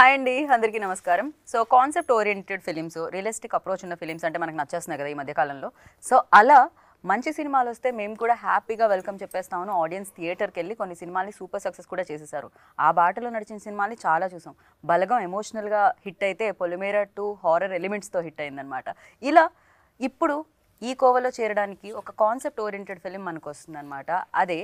Hi అండి, అందరికీ నమస్కారం. So concept oriented films, realistic approach ఉన్న ఫిలిమ్స్ అంటే మనకు నచ్చేస్తున్నాయి కదా ఈ మధ్యకాలంలో. సో అలా మంచి సినిమాలు వస్తే మేము కూడా హ్యాపీగా వెల్కమ్ చెప్పేస్తాము. ఆడియన్స్ థియేటర్కి వెళ్ళి కొన్ని సినిమాల్ని సూపర్ సక్సెస్ కూడా చేసేసారు. ఆ బాటలో నడిచిన సినిమాల్ని చాలా చూసాం. బలగం ఎమోషనల్గా హిట్ అయితే పొలిమేర 2 హారర్ ఎలిమెంట్స్తో హిట్ అయిందనమాట. ఇలా ఇప్పుడు ఈ కోవలో చేరడానికి ఒక కాన్సెప్ట్ ఓరియంటెడ్ ఫిలిం మనకు వస్తుందన్నమాట. అదే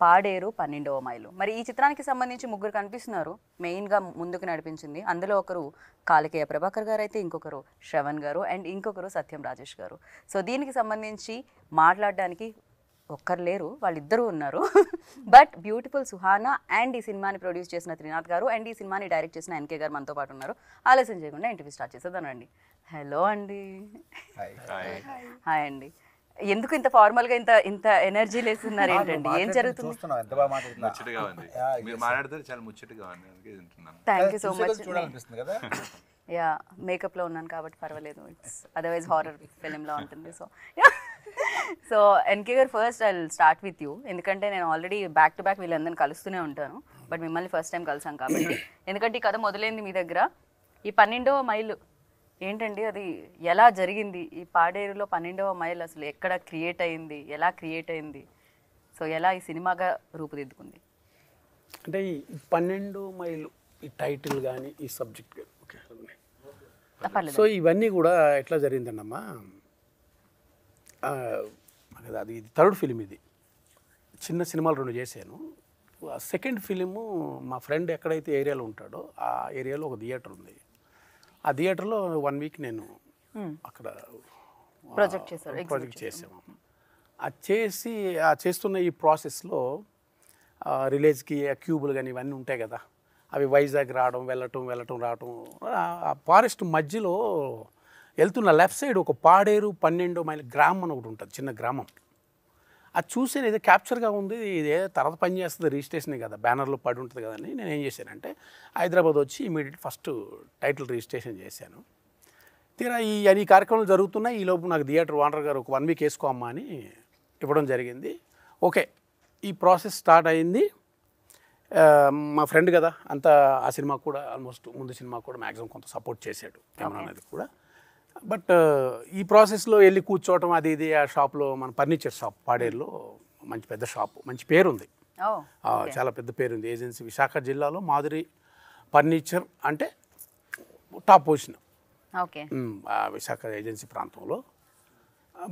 పాడేరు 12వ మైలు. మరి ఈ చిత్రానికి సంబంధించి ముగ్గురు కనిపిస్తున్నారు మెయిన్గా ముందుకు నడిపించింది. అందులో ఒకరు కాలికేయ ప్రభాకర్ గారు అయితే, ఇంకొకరు శ్రవణ్ గారు అండ్ ఇంకొకరు సత్యం రాజేష్ గారు. సో దీనికి సంబంధించి మాట్లాడడానికి ఒక్కరు లేరు, వాళ్ళిద్దరూ ఉన్నారు. బట్ బ్యూటిఫుల్ సుహానా అండ్ ఈ సినిమాని ప్రొడ్యూస్ చేసిన త్రినాథ్ గారు అండ్ ఈ సినిమాని డైరెక్ట్ చేసిన ఎన్కే గారు మనతో పాటు ఉన్నారు. ఆలస్యం చేయకుండా ఇంటర్వ్యూ స్టార్ట్ చేసేదానండి. హలో అండి. హాయ్ అండి. ఎందుకు ఇంత ఫార్మల్ గా ఇంత ఎనర్జీ లేస్తున్నారు ఏంటండి? ఏం జరుగుతుంది? Thank you so much. Yeah, makeup లో ఉన్నాను కాబట్టి పర్వాలేదు. ఇట్స్ అదర్వైజ్ హారర్ ఫిలిం లా ఉంటుంది. సో ఎన్కే గారు, first I will start with you. ఎందుకంటే నేను ఆల్రెడీ బ్యాక్ టు బ్యాక్ వీళ్ళందరినీ కలుస్తూనే ఉంటాను, బట్ మిమ్మల్ని ఫస్ట్ టైం కలిసాం కాబట్టి. ఎందుకంటే ఈ కథ మొదలైంది మీ దగ్గర. ఈ 12వ మైలు ఏంటండి, అది ఎలా జరిగింది? ఈ పాడేరులో 12వ మైల్ అసలు ఎక్కడ క్రియేట్ అయింది, ఎలా క్రియేట్ అయింది? సో ఎలా ఈ సినిమాగా రూపుదిద్దుకుంది? అంటే ఈ 12 మైలు ఈ టైటిల్ కానీ ఈ సబ్జెక్ట్ ఓకే. సో ఇవన్నీ కూడా ఎట్లా జరిగిందన్నమ్మా, అది థర్డ్ ఫిలిం. ఇది చిన్న సినిమాలు 2 చేశాను. సెకండ్ ఫిలిము మా ఫ్రెండ్ ఎక్కడైతే ఏరియాలో ఉంటాడో ఆ ఏరియాలో ఒక థియేటర్ ఉంది. ఆ థియేటర్లో 1 వీక్ నేను అక్కడ ప్రాజెక్ట్ చేసాము. అది చేస్తున్న ఈ ప్రాసెస్లో రిలేజ్కి క్యూబులు కానీ ఇవన్నీ ఉంటాయి కదా, అవి వైజాగ్ వెళ్ళటం రావటం. ఆ ఫారెస్ట్ మధ్యలో వెళ్తున్న లెఫ్ట్ సైడ్ ఒక పాడేరు 12 మైల్ గ్రామం అని ఒకటి ఉంటుంది, చిన్న గ్రామం. అది చూసాను, ఏదో క్యాప్చర్గా ఉంది, ఇదే తర్వాత పని చేస్తుంది, రిజిస్ట్రేషన్ కదా, బ్యానర్లో పడి ఉంటుంది కదా అని నేను ఏం చేశానంటే హైదరాబాద్ వచ్చి ఇమీడియట్ ఫస్ట్ టైటిల్ రిజిస్ట్రేషన్ చేశాను. తీరా ఈ కార్యక్రమాలు జరుగుతున్నాయి. ఈలోపు నాకు థియేటర్ ఓనర్ గారు ఒక 1 వీక్ వేసుకోమ్మా అని ఇవ్వడం జరిగింది. ఓకే, ఈ ప్రాసెస్ స్టార్ట్ అయింది. మా ఫ్రెండ్ కదా, అంతా ఆ సినిమా కూడా ఆల్మోస్ట్ ముందు సినిమా కూడా మ్యాక్సిమం కొంత సపోర్ట్ చేశాడు, కెమెరా అనేది కూడా. బట్ ఈ ప్రాసెస్లో వెళ్ళి కూర్చోవటం అది ఇది. ఆ షాప్లో మన ఫర్నిచర్ షాప్ పాడేరులో మంచి పెద్ద షాపు, మంచి పేరుంది, చాలా పెద్ద పేరుంది ఏజెన్సీ. విశాఖ జిల్లాలో మాధురి ఫర్నిచర్ అంటే టాప్ పొజిషన్ విశాఖ ఏజెన్సీ ప్రాంతంలో.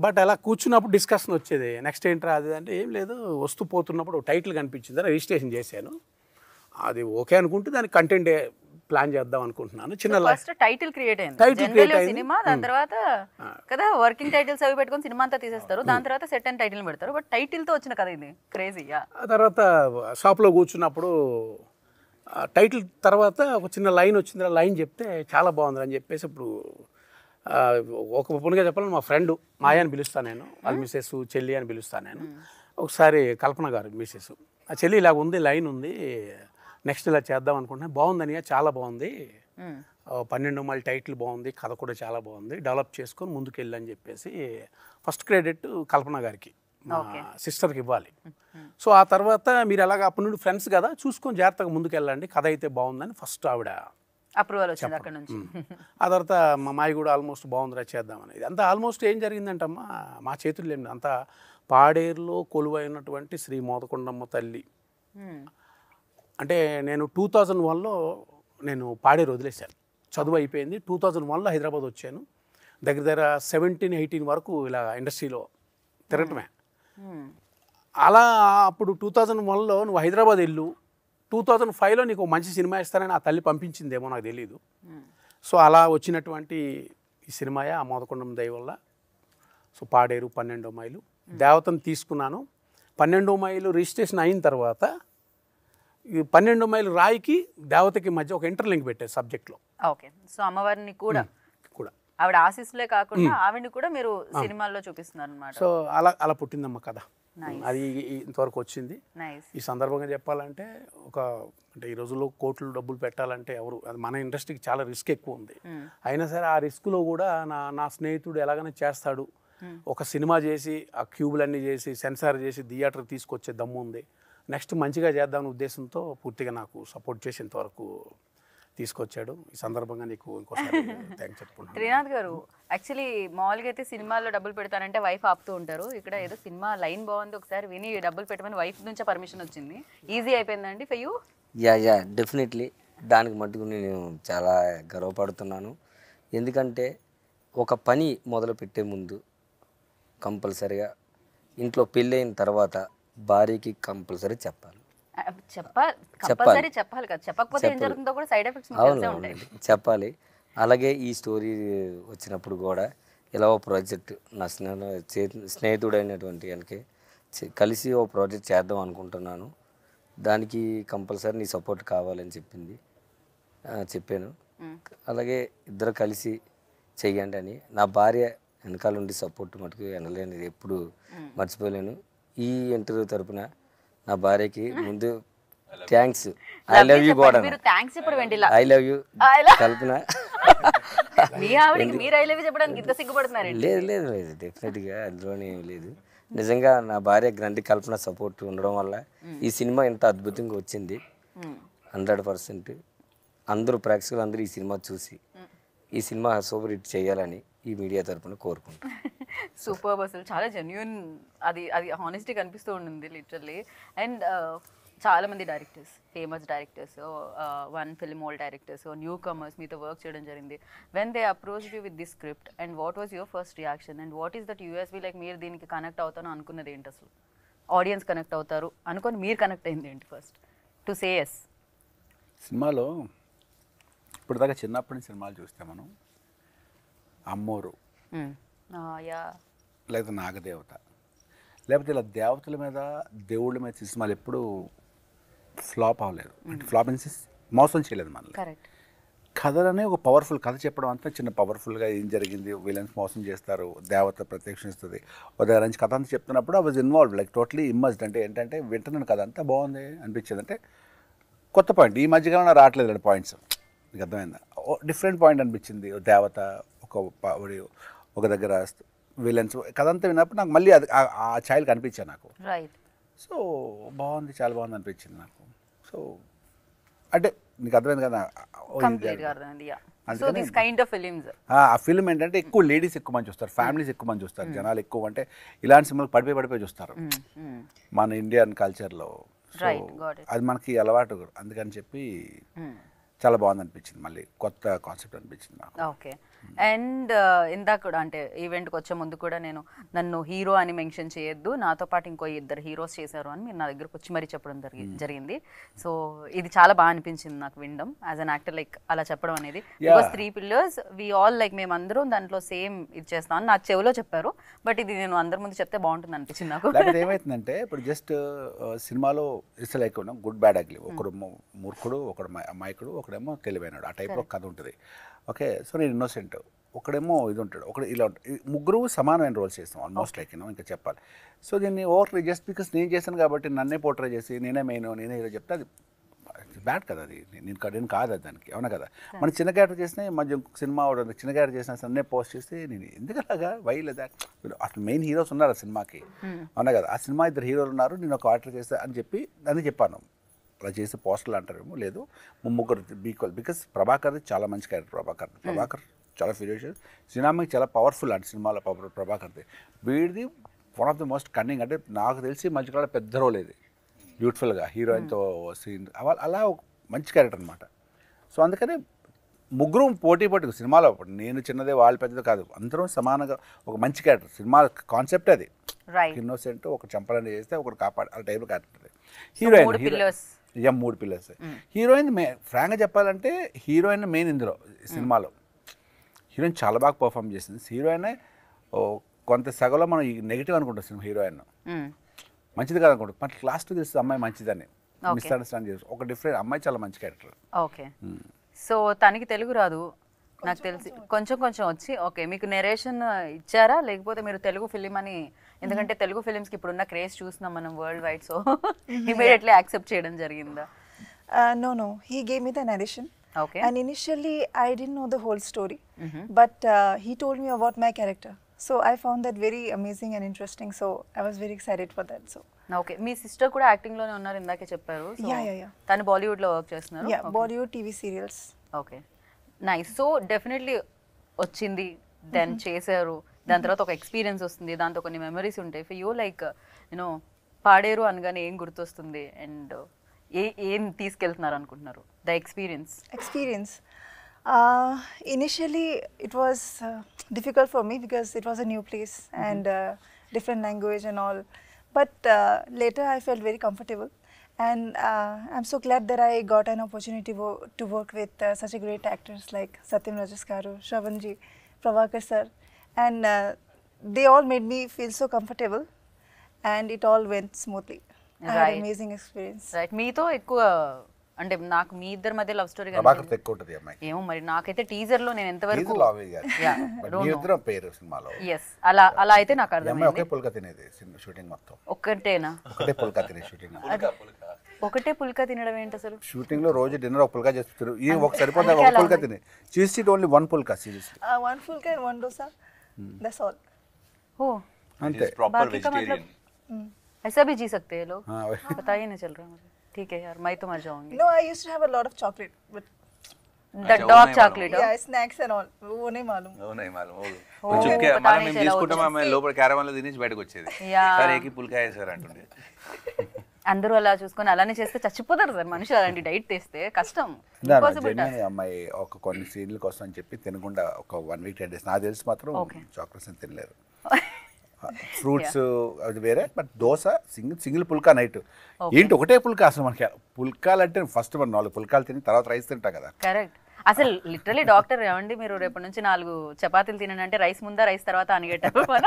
బట్ అలా కూర్చున్నప్పుడు డిస్కషన్ వచ్చేది, నెక్స్ట్ ఏంట్రా అది అంటే, ఏం లేదు, వస్తూ పోతున్నప్పుడు టైటిల్ కనిపించింది, రిజిస్ట్రేషన్ చేశాను. అది ఓకే అనుకుంటే దానికి కంటెంట్ ప్లాన్ చేద్దాం అనుకుంటున్నాను. చిన్న టైటిల్ క్రియేట్ అయింది సినిమా. దాని తర్వాత కదా వర్కింగ్ టైటిల్స్ అవి పెట్టుకొని సినిమా అంతా తీసేస్తారు, దాని తర్వాత సెట్ అండ్ టైటిల్ పెడతారు. బట్ టైటిల్ తో వచ్చిన కదా ఇది క్రేజీ. ఆ తర్వాత షాప్లో కూర్చున్నప్పుడు టైటిల్ తర్వాత ఒక చిన్న లైన్ వచ్చింది. ఆ లైన్ చెప్తే చాలా బాగుంది అని చెప్పేసి ఇప్పుడు ఒక పొన్నుగా చెప్పాలని మా ఫ్రెండ్ మాయా అని పిలుస్తాను నేను, వాళ్ళ మిస్సెస్ చెల్లి అని పిలుస్తాను నేను. ఒకసారి కల్పన గారు మిస్సెస్, ఆ చెల్లి ఇలాగ ఉంది, లైన్ ఉంది, నెక్స్ట్ ఇలా చేద్దాం అనుకుంటున్నాను. బాగుందని, చాలా బాగుంది, 12 మైల్ టైటిల్ బాగుంది, కథ కూడా చాలా బాగుంది, డెవలప్ చేసుకొని ముందుకు వెళ్ళని చెప్పేసి ఫస్ట్ క్రెడిట్ కల్పన గారికి, మా సిస్టర్కి ఇవ్వాలి. సో ఆ తర్వాత మీరు ఎలాగ అప్పటి నుండి ఫ్రెండ్స్ కదా, చూసుకొని జాగ్రత్తగా ముందుకు వెళ్ళండి, కథ అయితే బాగుందని ఫస్ట్ ఆవిడ అప్రూవల్ వచ్చింది అక్కడ నుంచి. ఆ తర్వాత మా మాయ కూడా ఆల్మోస్ట్ బాగుందిరా చేద్దామని. ఇదంతా ఆల్మోస్ట్ ఏం జరిగిందంటమ్మా, మా చేతుల్లో ఏమి అంతా పాడేరులో కొలువైనటువంటి శ్రీ మోదకొండమ్మ తల్లి. అంటే నేను 2001లో నేను పాడేరు వదిలేశాను, చదువు అయిపోయింది. 2001లో హైదరాబాద్ వచ్చాను. దగ్గర 17-18 వరకు ఇలా ఇండస్ట్రీలో తిరగటమే. అలా అప్పుడు 2001లో నువ్వు హైదరాబాద్ వెళ్ళు, 2005లో నీకు మంచి సినిమా ఇస్తానని ఆ తల్లి పంపించిందేమో నాకు తెలీదు. సో అలా వచ్చినటువంటి ఈ సినిమాయే ఆ మోదకొండమ్మ దయ వల్ల. సో పాడేరు 12 మైలు దేవతను తీసుకున్నాను. 12 మైలు రిజిస్ట్రేషన్ అయిన తర్వాత ఈ 12 మైలు రాయికి దేవతకి మధ్య ఒక ఇంటర్లింక్ పెట్టారు సబ్జెక్ట్లో. ఓకే, సో అమ్మవారిని కూడా ఆవిడ ఆశీస్సులే కాకుండా ఆవిడని కూడా మీరు సినిమాల్లో చూపిస్తున్నారు అన్నమాట. సో అలా పుట్టిందమ్మ కథ. అది ఇంతవరకు వచ్చింది. ఈ సందర్భంగా చెప్పాలంటే అంటే ఈ రోజుల్లో కోట్లు డబ్బులు పెట్టాలంటే ఎవరు, అది మన ఇండస్ట్రీకి చాలా రిస్క్ ఎక్కువ ఉంది. అయినా సరే ఆ రిస్క్లో కూడా నా స్నేహితుడు ఎలాగైనా చేస్తాడు, ఒక సినిమా చేసి ఆ క్యూబులన్నీ చేసి సెన్సార్ చేసి థియేటర్కి తీసుకొచ్చే దమ్ము ఉంది, నెక్స్ట్ మంచిగా చేద్దామనే ఉద్దేశంతో పూర్తిగా నాకు సపోర్ట్ చేసి ఇంతవరకు తీసుకొచ్చాడు. ఈ సందర్భంగా నీకు ఇంకోసారి థ్యాంక్స్ చెప్పుకుంటున్నాను. త్రినాథ్ గారు, యాక్చువల్లీ మామూలుగా అయితే సినిమాల్లో డబ్బులు పెడతానంటే వైఫ్ ఆపుతూ ఉంటారు. ఇక్కడ ఏదో సినిమా లైన్ బాగుంది, ఒకసారి విని డబ్బులు పెట్టమని వైఫ్ నుంచే పర్మిషన్ వచ్చింది. ఈజీ అయిపోయిందండి ఫర్ యూ? Yeah definitely. దానికి మట్టుకు నేను చాలా గర్వపడుతున్నాను. ఎందుకంటే ఒక పని మొదలు పెట్టే ముందు కంపల్సరిగా ఇంట్లో పెళ్ళైన తర్వాత భార్యకి కంపల్సరీ చెప్పాలి. కంపల్సరీ చెప్పాలి కదా, చెప్పకపోతే ఏం జరుగుతుందో కూడా సైడ్ ఎఫెక్ట్స్ తెలిసే ఉంటాయి. చెప్పాలి. అలాగే ఈ స్టోరీ వచ్చినప్పుడు కూడా ఇలా ఓ ప్రాజెక్ట్ నా స్నేహితుడైనటువంటి వెనకే కలిసి ఓ ప్రాజెక్ట్ చేద్దాం అనుకుంటున్నాను. దానికి కంపల్సరీ నీ సపోర్ట్ కావాలని చెప్పాను. అలాగే ఇద్దరు కలిసి చెయ్యండి అని. నా భార్య వెనకాల ఉండి సపోర్ట్ మటుకు వినలేనిది ఎప్పుడు మర్చిపోలేను. ఈ ఇంటర్వ్యూ తరపున నా భార్యకి ముందు థ్యాంక్స్. ఐ లవ్ యూ కూడా. ఐ లవ్ యూ కల్పన. లేదు డెఫినెట్గా అందులోనే ఏం లేదు. నిజంగా నా భార్య గ్రంథి కల్పన సపోర్ట్ ఉండడం వల్ల ఈ సినిమా ఇంత అద్భుతంగా వచ్చింది. 100% అందరూ ప్రేక్షకులు అందరూ ఈ సినిమా చూసి ఈ సినిమా సూపర్ హిట్ చేయాలని ఈ మీడియా తరపున కోరుకుంటాను. సూపర్, అసలు చాలా జెన్యూన్, అది హానెస్టీ కనిపిస్తూ ఉంటుంది లిటరల్లీ. అండ్ చాలా మంది directors, famous directors, one film old directors, new comers మీతో వర్క్ చేయడం జరిగింది. When they approached you with this script and what was your first reaction and what is that USB, like మీరు దీనికి connect అవుతాను అనుకున్నది ఏంటి? అసలు ఆడియన్స్ కనెక్ట్ అవుతారు అనుకొని మీరు కనెక్ట్ అయింది ఏంటి ఫస్ట్ టు సే ఎస్? సినిమాలో ఇప్పటిదాకా చిన్నప్పటి నుంచి సినిమాలు చూస్తే మనం అమ్మోరు లేదా నాగదేవత లేకపోతే ఇలా దేవతల మీద దేవుళ్ళ మీద సినిమాలు ఎప్పుడూ ఫ్లాప్ అవ్వలేదు. అంటే ఫ్లాప్ మీన్స్ మోసం చేయలేదు మనల్ని. కథలనే ఒక పవర్ఫుల్ కథ చెప్పడం అంతా చిన్న పవర్ఫుల్గా ఏం జరిగింది, విలన్స్ మోసం చేస్తారు, దేవత ప్రత్యక్షిస్తుంది, ఒక దగ్గర నుంచి కథ అంతా చెప్తున్నప్పుడు I was involve, like totally immersed. అంటే ఏంటంటే వింటున్నాను కథ అంతా బాగుంది అనిపించింది. అంటే కొత్త పాయింట్ ఈ మధ్యకాలంలో రావట్లేదు అండి పాయింట్స్, మీకు అర్థమైందా? డిఫరెంట్ పాయింట్ అనిపించింది. దేవత ఒక దగ్గర విలన్స్ కథ అంతా విన్నప్పుడు నాకు మళ్ళీ అది ఆ ఛాయలు కనిపించాను నాకు. సో బాగుంది, చాలా బాగుంది అనిపించింది నాకు. సో అంటే నీకు అర్థమైంది కదా. ఆ ఫిల్మ్ ఏంటంటే ఎక్కువ లేడీస్ ఎక్కువ మంది చూస్తారు, ఫ్యామిలీస్ ఎక్కువ మంది చూస్తారు, జనాలు ఎక్కువ. అంటే ఇలాంటి సినిమాలు పడిపోయి చూస్తారు మన ఇండియన్ కల్చర్లో. అది మనకి అలవాటు, అందుకని చెప్పి చాలా బాగుంది అనిపించింది. మళ్ళీ కొత్త కాన్సెప్ట్ అనిపించింది నాకు. ఓకే. అండ్ ఇందాక కూడా అంటే ఈవెంట్కి వచ్చే ముందు కూడా నన్ను హీరో అని మెన్షన్ చేయొద్దు, నాతో పాటు ఇంకో 2 హీరోస్ చేశారు అని మీరు నా దగ్గరకు వచ్చి మరీ చెప్పడం జరిగింది. సో ఇది చాలా బాగా అనిపించింది నాకు వినడం యాజ్ అన్ యాక్టర్, లైక్ అలా చెప్పడం అనేది. Because 3 pillars we all like మేమందరం దాంట్లో సేమ్ ఇది చేస్తామని నా చెవిలో చెప్పారు. బట్ ఇది నేను అందరి ముందు చెప్తే బాగుంటుంది అనిపించింది నాకు. ఏమైతుందంటే ఇప్పుడు జస్ట్ సినిమాలో it's like good bad ugly, ఒకడు మూర్ఖుడు, ఒకడు అమాయకుడు, ఒకడేమో తెలివైనాడు, ఆ టైప్లో కథ ఉంటుంది. ఓకే, సో నేను ఇన్నోసెంట్, ఒకడేమో ఇది ఉంటాడు, ఒకడు ఇలా ఉంటుంది. ముగ్గురు సమానమైన రోల్స్ చేస్తాం ఆల్మోస్ట్, లైక్ ఇంకా చెప్పాలి. సో దీన్ని ఓవర్ జస్ట్ బికాస్ నేను చేశాను కాబట్టి నన్నే పోర్ట్రే చేసి నేనే మెయిన్ నేనే హీరో చెప్తే అది బ్యాడ్ కదా. అది నేను కాదు అది దానికి, అవునా కదా. మన చిన్న క్యారెక్టర్ చేసినా మధ్య సినిమా చిన్న క్యారెక్టర్ చేసిన అన్నే పోస్ట్ చేస్తే నేను ఎందుకలాగా వై లేదా, అసలు మెయిన్ హీరోస్ ఉన్నారు ఆ సినిమాకి, అవునా కదా. ఆ సినిమా 2 హీరోలు ఉన్నారు, నేను ఒక ఆర్డర్ చేస్తా అని చెప్పి అని చెప్పాను. అలా చేసి పోస్టర్లు అంటారేమో, లేదు ముగ్గురు ఈక్వల్. బికాస్ ప్రభాకర్ చాలా మంచి క్యారెక్టర్. ప్రభాకర్ చాలా ఫిరోషియస్, సినిమాకి చాలా పవర్ఫుల్ అంటే సినిమాలో ప్రభాకర్ది. వీడిది one of the most cunning. అంటే నాకు తెలిసి మధ్యకాలంలో పెద్ద రోల్ ఇది, బ్యూటిఫుల్గా హీరోయిన్తో సీన్ అలా ఒక మంచి క్యారెక్టర్ అనమాట. సో అందుకని ముగ్గురు పోటీ సినిమాలో నేను చిన్నదే వాళ్ళు పెద్దది కాదు, అందరం సమానంగా ఒక మంచి క్యారెక్టర్. సినిమా కాన్సెప్ట్ అది, ఇన్నోసెంట్, ఒక చంపలని చేస్తే ఒకటి కాపాడు ఆ type character. Heroine 3 pillars. Heroine ఫ్రాంక్గా చెప్పాలంటే హీరోయిన్ మెయిన్ ఇందులో సినిమాలో. హీరోయిన్ చాలా బాగా పర్ఫామ్ చేసింది. హీరోయిన్ కొంత సగంలో మనం నెగిటివ్ అనుకుంటాం సినిమా, హీరోయిన్ మంచిది కాదు అనుకుంటాం, మన లాస్ట్ తెలుస్తుంది అమ్మాయి మంచిదని మిస్అండర్స్టాండ్ చేసి ఒక డిఫరెంట్ అమ్మాయి చాలా మంచి క్యారెక్టర్. ఓకే, సో తనకి తెలుగు రాదు నాకు తెలిసి, కొంచెం వచ్చి. ఓకే, మీకు నెరేషన్ ఇచ్చారా లేకపోతే మీరు తెలుగు ఫిలిం అని, ఎందుకంటే తెలుగు ఫిలిమ్స్కి ఇప్పుడున్న క్రేజ్ చూస్తున్నాం మనం world wide, so immediately accept చేయడం జరిగిందా? No, he gave me the narration. Okay. And initially I didn't know the whole story, but he told me about my character. So I found that very amazing and interesting. So I was very excited for that. So okay, me sister కూడా acting లోనే ఉన్నారు ఇందాకే చెప్పారు. Yeah. తను బాలీవుడ్ లో work చేస్తున్నారు. Yeah, Bollywood TV serials. Okay nice. So definitely వచ్చింది, then చేశారు, దాని తర్వాత ఒక ఎక్స్పీరియన్స్ వస్తుంది, దాంతో కొన్ని మెమరీస్ ఉంటాయి for you. Like you know Paderu అనగానే ఏం గుర్తొస్తుంది అండ్ ఏం తీసుకెళ్తున్నారు అనుకుంటున్నారు the experience? Initially, it was difficult for me because it was a new place and different language and all. But later, I felt very comfortable, and I'm so glad that I got an opportunity to work with such a great actors like Satyam Rajaskaru, Shravanji, Prabhakar sir, and they all made me feel so comfortable, and it all went smoothly. I had an amazing experience. Right. మీతో ఎక్కువ అంటే నాకు మీ ఇద్దరి మధ్య love story Prabhakar ఎక్కువ ఉంటుంది అమ్మాయి. ఏమో మరి నాకైతే టీజర్ లో నేను ఎంతవరకు టీజర్లో అవే కాదు. But మీ ఇద్దరం పేరు సినిమాలో. ఎస్ అలా అలా అయితే నాకు ఈ అమ్మాయి అర్థమైంది. ఒకే పుల్క తినేది షూటింగ్ మొత్తం. ఒక్కటేనా? ఒకటే పుల్క తినే షూటింగ్. ఒకటే పుల్కా తినడం ఏంటి అసలు? షూటింగ్ లో రోజు డిన్నర్ ఒక పుల్క చేస్తారు. ఈ ఒక సరిపోతా ఒక పుల్క తినే. Cheese it only one పుల్క seriously. One fulka and one dosa. That's all. ఓ అంతే. बाकी का मतलब ऐसा भी जी सकते हैं लोग? हाँ, पता ही नहीं चल रहा मुझे. ठीक है यार, मैं तो मर जाऊंगी. No, I used to have a lot of chocolate, but The dog chocolate. yeah, snacks and all. वो नहीं मालूम. नहीं मालूम ఓ, చుక్కే పతా మనం నీ మేము చలా తీసుకుంటాం ఆమె లోపల క్యారవాన్ లో తినేసి బయటకు వచ్చేది. Yeah. సార్ ఏకి పుల్కాయ సార్ అంటుండే. అందరూ అలా చూసుకొని అలానే చేస్తే చచ్చిపోతారు సార్ మనుషులు. అలాంటి డైట్ తెస్తే కష్టం. నా Impossible జెన్నీ task. అమ్మాయి ఒక కొన్ని సీన్ల కోసం అని చెప్పి తినకుండా ఒక 1 week 10 days నాకు తెలిసి మాత్రం చాక్లెట్స్ అని తినలేదు. ఫ్రూట్స్ అది వేరే, but dosa single phulka night. ఏంటి ఒకటే పుల్కా అసలు మనకి పుల్కాలు అంటే ఫస్ట్ మనం 4 పుల్కాలు తిని తర్వాత రైస్ తింటాం కదా. కరెక్ట్. అసలు లిటరలీ డాక్టర్ ఏమండి మీరు రేపటి నుంచి 4 చపాతీలు తినండి అంటే రైస్ ముందా రైస్ తర్వాత అనిగట్టారు మన.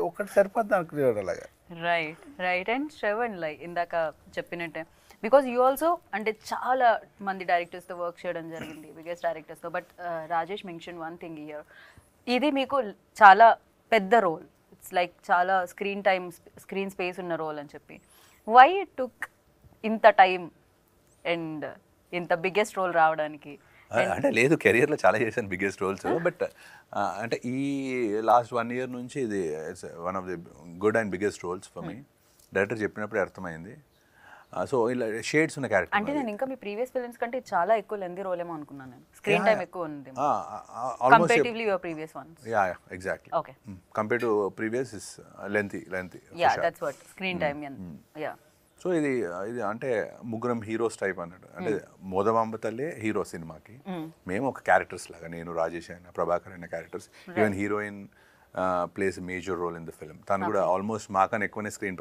ఒకటి సరిపోద్ది అనుకునేవాడు అలాగా. Right right. And Shravan like ఇందాక చెప్పినట్టే బికాజ్ యూ ఆల్సో అంటే చాలా మంది డైరెక్టర్స్తో వర్క్ చేయడం జరిగింది, బిగ్గెస్ట్ డైరెక్టర్స్తో. But Rajesh mention one thing year, ఇది మీకు చాలా పెద్ద రోల్, ఇట్స్ లైక్ చాలా స్క్రీన్ స్పేస్ ఉన్న రోల్ అని చెప్పి. వై ఇట్ టుక్ ఇంత టైం అండ్ ఇంత బిగ్గెస్ట్ రోల్ రావడానికి? అంటే లేదు, కెరియర్లో చాలా చేశాను బిగ్గెస్ట్ రోల్స్, బట్ అంటే ఈ లాస్ట్ 1 year నుంచి ఇది one of the good and biggest roles for me. Director చెప్పినప్పుడే అర్థమైంది. సో ఇలా షేడ్స్ ఉన్న క్యారెక్టర్. అంటే నేను ఇంకా మీ ప్రీవియస్ ఫిల్మ్స్ కంటే చాలా ఎక్కువ లెంతీ రోల్ ఏమో అనుకున్నాను నేను. స్క్రీన్ టైం ఎక్కువ ఉంది comparatively your previous once. Yeah exactly. Okay. Compare to previous is lengthy. Yeah that's what screen time. Yeah. So ఇది అంటే ముగ్గురం హీరోస్ టైప్ అన్నట్టు. అంటే మోదమాంబ తల్లే హీరో సినిమాకి, మేము ఒక క్యారెక్టర్స్ లాగా, నేను రాజేష్ అయినా ప్రభాకర్ అయిన characters. Even heroine plays major role in the film. తను కూడా ఆల్మోస్ట్ మాకన్నా ఎక్కువనే స్క్రీన్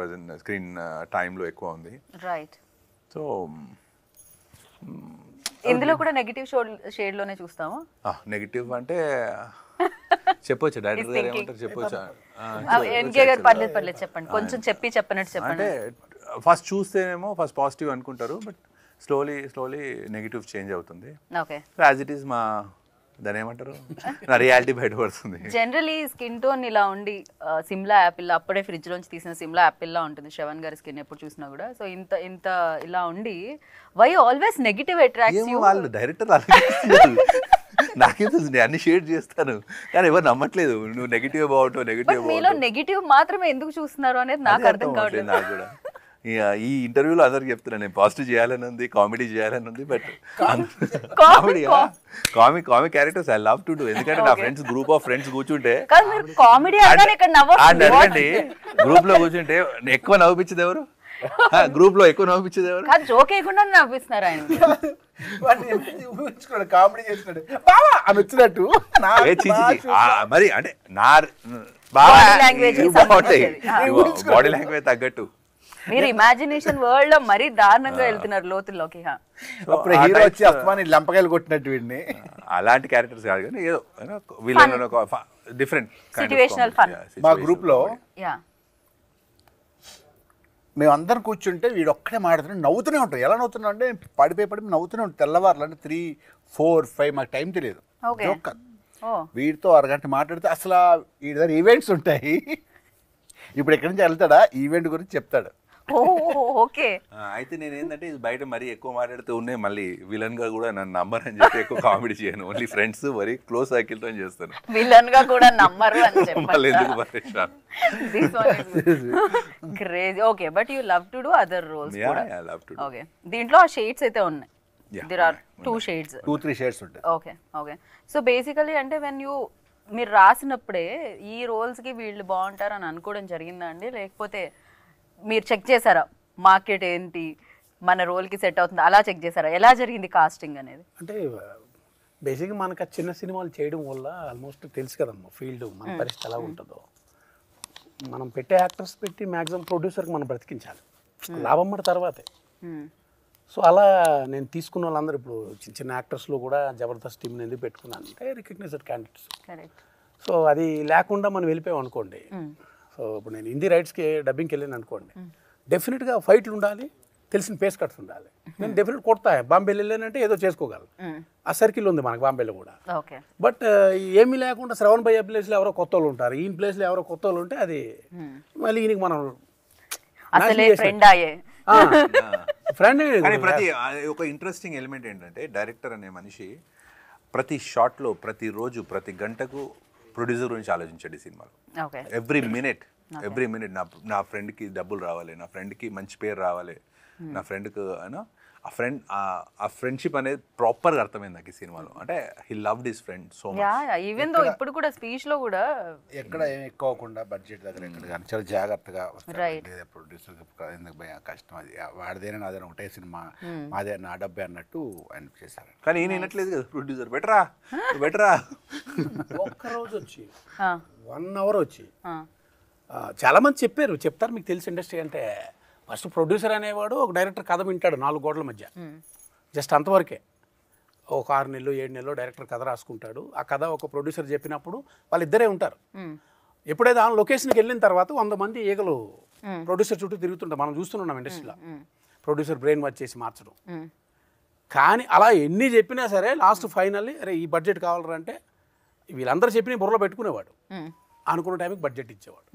టైంలో ఎక్కువ ఉంది. రైట్. సో ఇందులో కూడా నెగటివ్ షేడ్ లోనే చూస్తాము. నెగిటివ్ అంటే చెప్పొచ్చు, డైరెక్టర్ గారు ఏమంటారు చెప్పొచ్చు. ఎన్కే గారు పర్లేదు చెప్పండి, కొంచెం చెప్పినట్టు చెప్పండి. అంటే ఫస్ట్ చూస్తేనేమో ఫస్ట్ పాజిటివ్ అనుకుంటారు, బట్ స్లోలీ నెగిటివ్ చేంజ్ అవుతుంది. ఓకే. యాజ్ ఇట్ ఈస్ మా దాని ఏమంటారు నా రియాలిటీ బయటపడుతుంది. జనరలీ స్కిన్ టోన్ ఇలా ఉండి సిమ్లా యాపిల్ అప్పుడే ఫ్రిడ్జ్ లోంచి తీసిన సిమ్లా యాపిల్ లా ఉంటుంది శ్రవణ్ గారి స్కిన్ ఎప్పుడు చూసినా కూడా. సో ఇంత ఇలా ఉండి why always negative attracts you? వాళ్ళు డైరెక్టర్ నాకేం తెలుసు, అన్ని షేడ్ చేస్తాను కానీ ఎవరు నమ్మట్లేదు. నువ్వు నెగిటివ్ బాగుంటావు, నెగిటివ్ మీలో నెగిటివ్ మాత్రమే ఎందుకు చూస్తున్నారు అనేది నాకు అర్థం కావట్లేదు. నాకు కూడా ఈ ఇంటర్వ్యూలో అందరికి చెప్తున్నా, నేను పాజిటివ్ చేయాలని ఉంది, కామెడీ చేయాలని ఉంది, but comic characters I love to do. ఎందుకంటే నా ఫ్రెండ్స్ గ్రూప్ ఆఫ్ ఫ్రెండ్స్ కూర్చుంటే అడగండి, గ్రూప్ లో కూర్చుంటే ఎక్కువ నవ్వుపించేది ఎవరు? గ్రూప్ లో ఎక్కువ నవ్వుపించేది ఎవరు? జోక్ వేయకుండా నవ్విస్తున్నారు ఆయన. కామెడీ చేస్తున్నాడు బావా అని వచ్చినట్టు. మరి అంటే నా బాడీ లాంగ్వేజ్ తగ్గట్టు మీరు ఇమాజినేషన్ వరల్డ్ లో మరీ దారుణంగా వెళ్తున్నారు లోతుల్లోకి. అప్పుడు హీరో వచ్చి అస్మాని లంపకాయలు కొట్టినట్టు వీడిని. అలాంటి క్యారెక్టర్స్ కాదు కానీ ఏదో విలన్ డిఫరెంట్ సిట్యుయేషనల్ ఫన్. మా గ్రూప్ లో యా మేము అందరం కూర్చుంటే వీడు ఒక్కడే మాట్లాడుతున్నాడు, నవ్వుతూనే ఉంటాం. ఎలా నవ్వుతున్నాం అంటే పడిపోయి నవ్వుతూనే ఉంటాం. తెల్లవారులు అంటే 3, 4, 5 మాకు టైం తెలియదు. వీడితో అరగంట మాట్లాడితే అసలు వీడి దగ్గర ఈవెంట్స్ ఉంటాయి. ఇప్పుడు ఎక్కడి నుంచి వెళ్తాడా ఈవెంట్ గురించి చెప్తాడు. ఓకే. అయితే నేను ఏంటంటే బయట మరీ ఎక్కువ మాట్లాడుతూ ఉన్నాయి, మళ్ళీ విలన్ గా కూడా నన్ను నమ్మర్ అని చెప్పి ఎక్కువ కామెడీ చేయను. Only friends very close circle తో చేస్తాను. విలన్ గా కూడా నమ్మరు అని చెప్పాలి. ఎందుకు పరేషాన్? Crazy. Okay, but you love to do other roles కూడా. Yeah love to. ఓకే. దీంట్లో ఆ షేడ్స్ అయితే ఉన్నాయి దేర్ ఆర్ 2 షేడ్స్ 2-3 షేడ్స్ ఉంటాయి. Okay okay. సో బేసికలీ అంటే మీరు రాసినప్పుడే ఈ రోల్స్కి వీళ్ళు బాగుంటారు అని అనుకోవడం జరిగిందా అండి, లేకపోతే మీరు చెక్ చేశారా మార్కెట్ ఏంటి మన రోల్కి సెట్ అవుతుంది అలా చెక్ చేశారా, ఎలా జరిగింది కాస్టింగ్ అనేది? అంటే బేసిక్గా మనకు ఆ చిన్న సినిమాలు చేయడం వల్ల ఆల్మోస్ట్ తెలుసు కదమ్మా ఫీల్డ్ మన పరిస్థితి ఎలా ఉంటుందో. మనం పెట్టే యాక్టర్స్ పెట్టి మ్యాక్సిమం ప్రొడ్యూసర్కి మనం బ్రతికించాలి, లాభం మన తర్వాతే. సో అలా నేను తీసుకున్న వాళ్ళందరూ ఇప్పుడు చిన్న చిన్న యాక్టర్స్లో కూడా జబర్దస్త్ టీంని ఎందుకు పెట్టుకున్నాను అంటే రికగ్నైజ్డ్ క్యాండిడేట్స్. సో అది లేకుండా మనం వెళ్ళిపోయాం అనుకోండి. సో ఇప్పుడు నేను హిందీ రైట్స్కి డబ్బింగ్కి వెళ్ళాను అనుకోండి, డెఫినెట్గా ఫైట్లు ఉండాలి, తెలిసిన పేస్ కట్స్ ఉండాలి. నేను డెఫినెట్ కొడతా. బాంబే వెళ్ళానంటే ఏదో చేసుకోగలను, ఆ సర్కిల్ ఉంది మనకు బాంబేలో కూడా. బట్ ఏమీ లేకుండా శ్రవణ్ భయ్య ప్లేస్లో ఎవరో కొత్త వాళ్ళు ఉంటారు, ఈయన ప్లేస్లో ఎవరో కొత్త వాళ్ళు ఉంటే అది మళ్ళీ ఈయనకి మనం ఫ్రెండ్. కానీ ఒక ఇంట్రెస్టింగ్ ఎలిమెంట్ ఏంటంటే డైరెక్టర్ అనే మనిషి ప్రతి షాట్లో ప్రతిరోజు ప్రతి గంటకు ప్రొడ్యూసర్ గురించి ఆలోచించాడు ఈ సినిమాలో. ఎవ్రీ మినిట్ నా ఫ్రెండ్కి డబ్బులు రావాలి, నా ఫ్రెండ్కి మంచి పేరు రావాలి, నా ఫ్రెండ్కి ఆ ఫ్రెండ్షిప్ అనేది ప్రాపర్గా అర్థమైంది నాకు ఈ సినిమాలో. అంటే he loved his friend so much. Even though ఇప్పుడు కూడా స్పీచ్ లో కూడా ఎక్కడ ఏం ఎక్కువకుండా బడ్జెట్ దగ్గర ఎక్కడ కానీ చాలా జాగ్రత్తగా ప్రొడ్యూసర్ ఎందుకు భయ కష్టం, అది వాడిదేనా నాదేనా ఒకటే సినిమా మాదే నా డబ్బే అన్నట్టు ఆయన చేశారు. కానీ ఈయన వినట్లేదు కదా ప్రొడ్యూసర్, బెటరా ఒక్కరోజు వచ్చి 1 hour వచ్చి చాలామంది చెప్తారు మీకు తెలిసి ఇండస్ట్రీ అంటే ఫస్ట్ ప్రొడ్యూసర్ అనేవాడు ఒక డైరెక్టర్ కథ వింటాడు 4 గోడల మధ్య, జస్ట్ అంతవరకే. ఒక 6 నెలలు 7 నెలలు డైరెక్టర్ కథ రాసుకుంటాడు. ఆ కథ ఒక ప్రొడ్యూసర్ చెప్పినప్పుడు వాళ్ళిద్దరే ఉంటారు. ఎప్పుడైతే ఆ లొకేషన్కి వెళ్ళిన తర్వాత 100 మంది ఈగలు ప్రొడ్యూసర్ చుట్టూ తిరుగుతుంటారు. మనం చూస్తున్నాం ఇండస్ట్రీలో ప్రొడ్యూసర్ బ్రెయిన్ వాష్ చేసి మార్చడం. కానీ అలా ఎన్ని చెప్పినా సరే లాస్ట్ ఫైనల్లీ అరే ఈ బడ్జెట్ కావాలరా అంటే వీళ్ళందరూ చెప్పిన బుర్రలో పెట్టుకునేవాడు, అనుకున్న టైంకి బడ్జెట్ ఇచ్చేవాడు.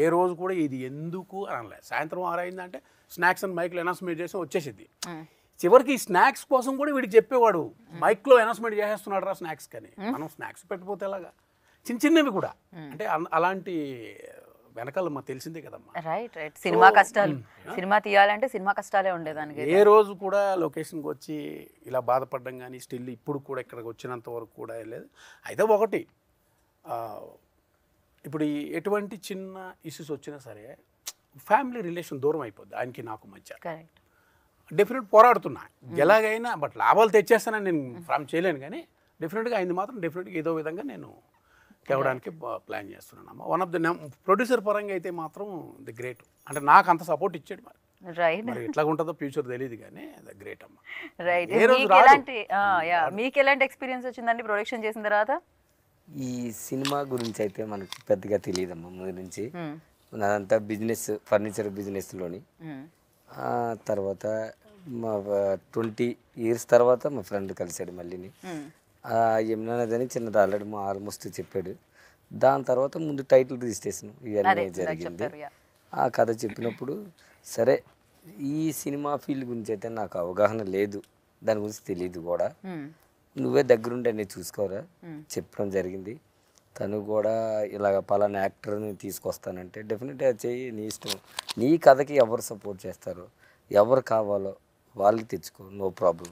ఏ రోజు కూడా ఇది ఎందుకు అని అనలేదు. సాయంత్రం 6 అయిందంటే స్నాక్స్ అండ్ మైక్లో అనౌన్స్మెంట్ చేసి వచ్చేసింది. చివరికి ఈ స్నాక్స్ కోసం కూడా వీడికి చెప్పేవాడు, మైక్లో అనౌన్స్మెంట్ చేసేస్తున్నాడు రా స్నాక్స్ కానీ. మనం స్నాక్స్ పెట్టిపోతే ఎలాగా, చిన్నవి కూడా. అంటే అలాంటి వెనకాల మాకు తెలిసిందే కదమ్మా. రైట్ సినిమా కష్టాలు, సినిమా తీయాలంటే సినిమా కష్టాలే ఉండేదానికి. ఏ రోజు కూడా లొకేషన్కి వచ్చి ఇలా బాధపడడం కానీ స్టిల్ ఇప్పుడు కూడా ఇక్కడికి వచ్చినంత వరకు కూడా లేదు. అయితే ఒకటి, ఇప్పుడు ఎటువంటి చిన్న ఇష్యూస్ వచ్చినా సరే ఫ్యామిలీ రిలేషన్ దూరం అయిపోద్ది ఆయనకి నాకు మధ్య. డెఫినెట్ పోరాడుతున్నా ఎలాగైనా, బట్ లాభాలు తెచ్చేస్తానని నేను ఫ్రామ్ చేయలేను, కానీ డెఫినెట్గా ఆయన మాత్రం డెఫినెట్గా ఏదో విధంగా నేను తేవడానికి ప్లాన్ చేస్తున్నాను. వన్ ఆఫ్ ద ప్రొడ్యూసర్ పరంగా అయితే మాత్రం ది గ్రేట్. అంటే నాకు అంత సపోర్ట్ ఇచ్చాడు. మరి ఎట్లా ఉంటుందో ఫ్యూచర్ తెలియదు, కానీ ద గ్రేట్ అమ్మ. మీకు ఎలాంటి ఎక్స్పీరియన్స్ వచ్చిందండి ప్రొడక్షన్ చేసిన తర్వాత? ఈ సినిమా గురించి అయితే మనకు పెద్దగా తెలియదమ్మా ముందు నుంచి. నాదంతా బిజినెస్, ఫర్నిచర్ బిజినెస్లోని. తర్వాత మా 20 years తర్వాత మా ఫ్రెండ్ కలిశాడు మళ్ళీని. యమునా నది అని చిన్నది ఆల్రెడీ ఆల్మోస్ట్ చెప్పాడు. దాని తర్వాత ముందు టైటిల్ రిజిస్ట్రేషన్ ఇవన్నీ జరిగింది. ఆ కథ చెప్పినప్పుడు సరే ఈ సినిమా ఫీల్డ్ గురించి అయితే నాకు అవగాహన లేదు, దాని గురించి తెలియదు కూడా, నువ్వే దగ్గరుండి అన్నీ చూసుకోరా చెప్పడం జరిగింది. తను కూడా ఇలాగ పలానా యాక్టర్ని తీసుకొస్తానంటే డెఫినెట్గా చెయ్యి, నీ ఇష్టం, నీ కథకి ఎవరు సపోర్ట్ చేస్తారో ఎవరు కావాలో వాళ్ళకి తెచ్చుకో, నో ప్రాబ్లం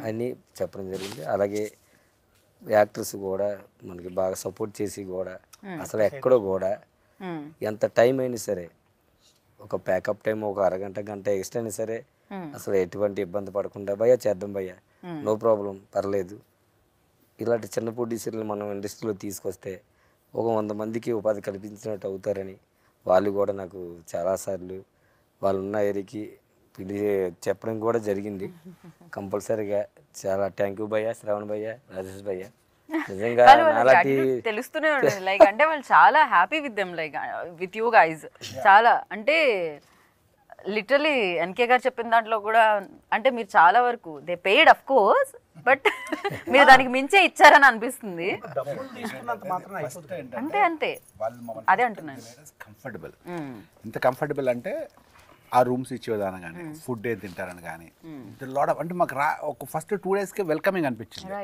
అని చెప్పడం జరిగింది. అలాగే యాక్టర్స్ కూడా మనకి బాగా సపోర్ట్ చేసి కూడా అసలు ఎక్కడో కూడా ఎంత టైం అయినా సరే, ఒక ప్యాకప్ టైం ఒక అరగంట గంట ఎక్స్ట్రా అయినా సరే అసలు ఎటువంటి ఇబ్బంది పడకుండా భయ్యా చేద్దాం భయ్యా, నో ప్రాబ్లం, పర్లేదు. ఇలాంటి చిన్న ప్రొడ్యూసర్లు మనం ఇండస్ట్రీలో తీసుకొస్తే ఒక 100 మందికి ఉపాధి కల్పించినట్టు అవుతారని వాళ్ళు కూడా నాకు చాలాసార్లు వాళ్ళు ఉన్న ఏరియాకి చెప్పడం కూడా జరిగింది. కంపల్సరీగా చాలా థ్యాంక్ యూ భయ్యా, శ్రవణ్ భయ్యా, రాజేష్ భయ్యా. నిజంగా తెలుస్తూనే ఉంటుంది. లైక్ అంటే వాళ్ళు చాలా happy with them, like with you guys. చాలా అంటే లిటరలీ ఎన్కే గారు చెప్పిన దాంట్లో కూడా అంటే మీరు చాలా వరకు they paid of course, but మీరు దానికి మించే ఇచ్చారని అనిపిస్తుంది. అంతే అదే అంటున్నాను. కంఫర్టబుల్, ఇంత కంఫర్టబుల్ అంటే ఆ రూమ్స్ ఇచ్చే విధానం కానీ, ఫుడ్ ఏది తింటారని కానీ, లాట్ ఆఫ్ అంటే మాకు ఒక ఫస్ట్ 2 daysకే వెల్కమింగ్ అనిపించింది.